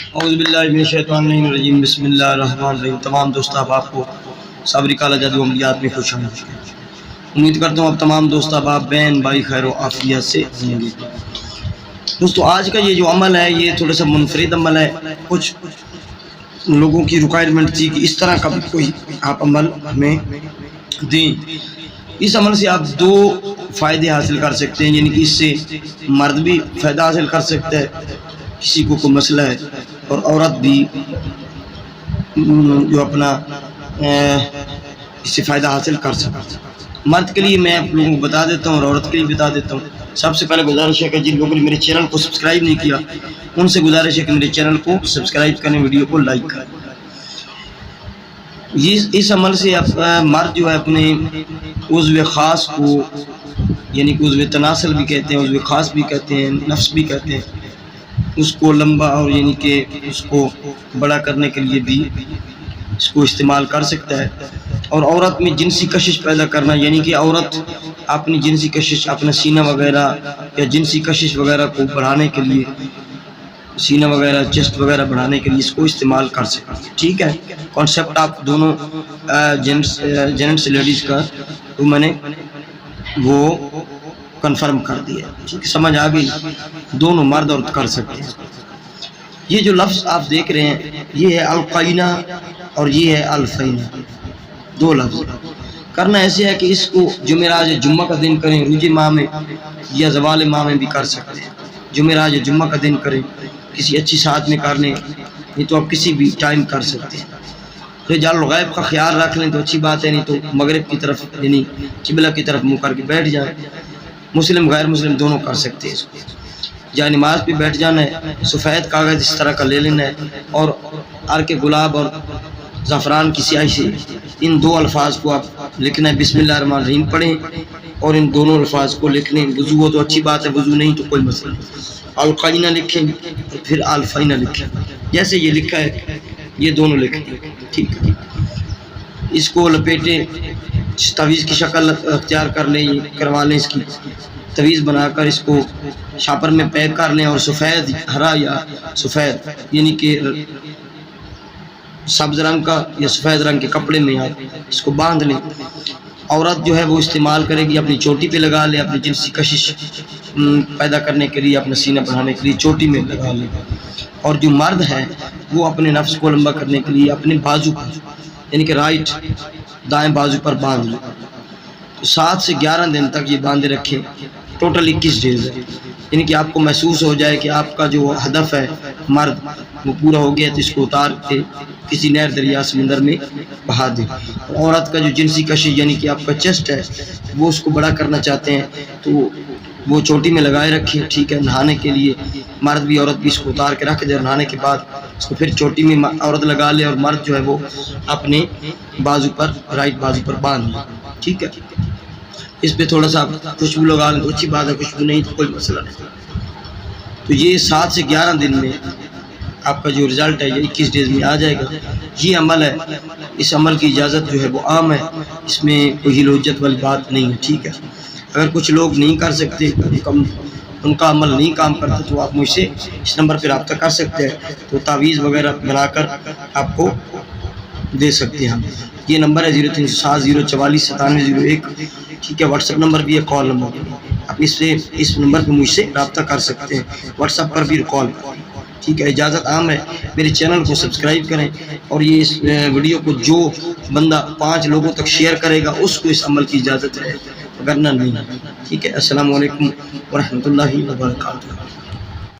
اعوذ باللہ من الشیطان الرجیم، بسم اللہ الرحمن الرحیم۔ تمام دوست احباب کو صابری کالا جادو عملیات میں خوش آمدید۔ امید کرتا ہوں اب تمام دوست احباب بہن بھائی خیر و عافیت سے ہوں گے۔ دوستو آج کا یہ جو عمل ہے یہ تھوڑا سا منفرد عمل ہے۔ کچھ لوگوں کی ریکوائرمنٹ تھی کہ اس طرح کا بھی کوئی آپ عمل ہمیں دیں۔ اس عمل سے آپ دو فائدے حاصل کر سکتے ہیں، یعنی کہ اس سے مرد بھی فائدہ حاصل کر سکتا ہے کسی کو کوئی مسئلہ ہے، اور عورت بھی جو اپنا اس سے فائدہ حاصل کر سکتا ہے۔ مرد کے لیے میں آپ لوگوں کو بتا دیتا ہوں اور عورت کے لیے بتا دیتا ہوں۔ سب سے پہلے گزارش ہے کہ جن لوگوں نے میرے چینل کو سبسکرائب نہیں کیا ان سے گزارش ہے کہ میرے چینل کو سبسکرائب کریں، ویڈیو کو لائک کریں۔ اس عمل سے مرد جو ہے اپنے عضو خاص کو، یعنی کہ عضو تناسل بھی کہتے ہیں، عضو خاص بھی کہتے ہیں، نفس بھی کہتے ہیں، اس کو لمبا اور یعنی کہ اس کو بڑا کرنے کے لیے بھی اس کو استعمال کر سکتا ہے۔ اور عورت میں جنسی کشش پیدا کرنا، یعنی کہ عورت اپنی جنسی کشش، اپنا سینہ وغیرہ یا جنسی کشش وغیرہ کو بڑھانے کے لیے، سینہ وغیرہ چیسٹ وغیرہ بڑھانے کے لیے اس کو استعمال کر سکتے ہیں۔ ٹھیک ہے، کانسیپٹ آپ دونوں جینٹس لیڈیز کا تو میں نے وہ کنفرم کر دیا، ٹھیک ہے، سمجھ آ گئی، دونوں مرد عورت کر سکتے ہیں۔ یہ جو لفظ آپ دیکھ رہے ہیں یہ ہے القینہ اور یہ ہے الفینہ، دو لفظ۔ کرنا ایسے ہے کہ اس کو جمعرات جمعہ کا دن کریں، روز ماہ میں یا زوال ماہ میں بھی کر سکتے ہیں۔ جمعرات جمعہ کا دن کریں، کسی اچھی ساتھ میں کر لیں، نہیں تو آپ کسی بھی ٹائم کر سکتے ہیں۔ رجال الغیب کا خیال رکھ لیں تو اچھی بات ہے، نہیں تو مغرب کی طرف یعنی قبلہ کی طرف منہ کر کے بیٹھ جائیں۔ مسلم غیر مسلم دونوں کر سکتے ہیں اس کو۔ یا نماز پہ بیٹھ جانا ہے، سفید کاغذ اس طرح کا لے لینا ہے اور عرق گلاب اور زعفران کی سیاہی سے ان دو الفاظ کو آپ لکھنا ہے، بسم اللہ الرحمن الرحیم پڑھیں اور ان دونوں الفاظ کو لکھ لیں۔ وضو ہو تو اچھی بات ہے، وضو نہیں تو کوئی مسئلہ نہیں۔ القینہ لکھیں پھر الفینہ لکھیں، جیسے یہ لکھا ہے یہ دونوں لکھیں، ٹھیک ہے۔ اس کو لپیٹیں، تعویذ کی شکل اختیار کر لیں، کروا لیں، اس کی تعویذ بنا کر اس کو شاپر میں پیک کر لیں اور سفید ہرا یا سفید یعنی کہ سبز رنگ کا یا سفید رنگ کے کپڑے میں آپ اس کو باندھ لیں۔ عورت جو ہے وہ استعمال کرے گی، اپنی چوٹی پہ لگا لے، اپنی جنسی کشش پیدا کرنے کے لیے، اپنا سینہ بڑھانے کے لیے چوٹی میں لگا لے۔ اور جو مرد ہے وہ اپنے نفس کو لمبا کرنے کے لیے اپنے بازو پر یعنی کہ رائٹ دائیں بازو پر باندھ لے۔ 7 سے 11 دن تک یہ باندھے رکھیں، ٹوٹل 21 ڈیز ہے، یعنی کہ آپ کو محسوس ہو جائے کہ آپ کا جو ہدف ہے مرد وہ پورا ہو گیا تو اس کو اتار کے کسی نہر دریا سمندر میں بہا دیں۔ عورت کا جو جنسی کشش یعنی کہ آپ کا چیسٹ ہے وہ اس کو بڑا کرنا چاہتے ہیں تو وہ چوٹی میں لگائے رکھیں، ٹھیک ہے۔ نہانے کے لیے مرد بھی عورت بھی اس کو اتار کے رکھ دے، اور نہانے کے بعد اس کو پھر چوٹی میں عورت لگا لے اور مرد جو ہے وہ اپنے بازو پر رائٹ بازو پر باندھ لے، ٹھیک ہے۔ اس پہ تھوڑا سا خوشبو لگا لیں تو اچھی بات ہے، خوشبو نہیں تو کوئی مسئلہ نہیں۔ تو یہ 7 سے 11 دن میں آپ کا جو رزلٹ ہے یہ 21 ڈیز میں آ جائے گا۔ یہ عمل ہے، اس عمل کی اجازت جو ہے وہ عام ہے، اس میں کوئی حجت والی بات نہیں ہے، ٹھیک ہے۔ اگر کچھ لوگ نہیں کر سکتے، ان کا عمل نہیں کام کرتا تو آپ مجھ سے اس نمبر پہ رابطہ کر سکتے ہیں، تو تعویذ وغیرہ بنا کر آپ کو دے سکتے ہیں۔ یہ نمبر ہے 0307 044 9701، ٹھیک ہے۔ واٹس ایپ نمبر بھی ہے، کال نمبر بھی ہے، آپ اس نمبر پہ مجھ سے رابطہ کر سکتے ہیں، واٹس ایپ پر بھی کال، ٹھیک ہے۔ اجازت عام ہے، میرے چینل کو سبسکرائب کریں اور یہ اس ویڈیو کو جو بندہ 5 لوگوں تک شیئر کرے گا اس کو اس عمل کی اجازت ہے، ورنہ نہیں، ٹھیک ہے۔ السلام علیکم ورحمۃ اللہ وبرکاتہ۔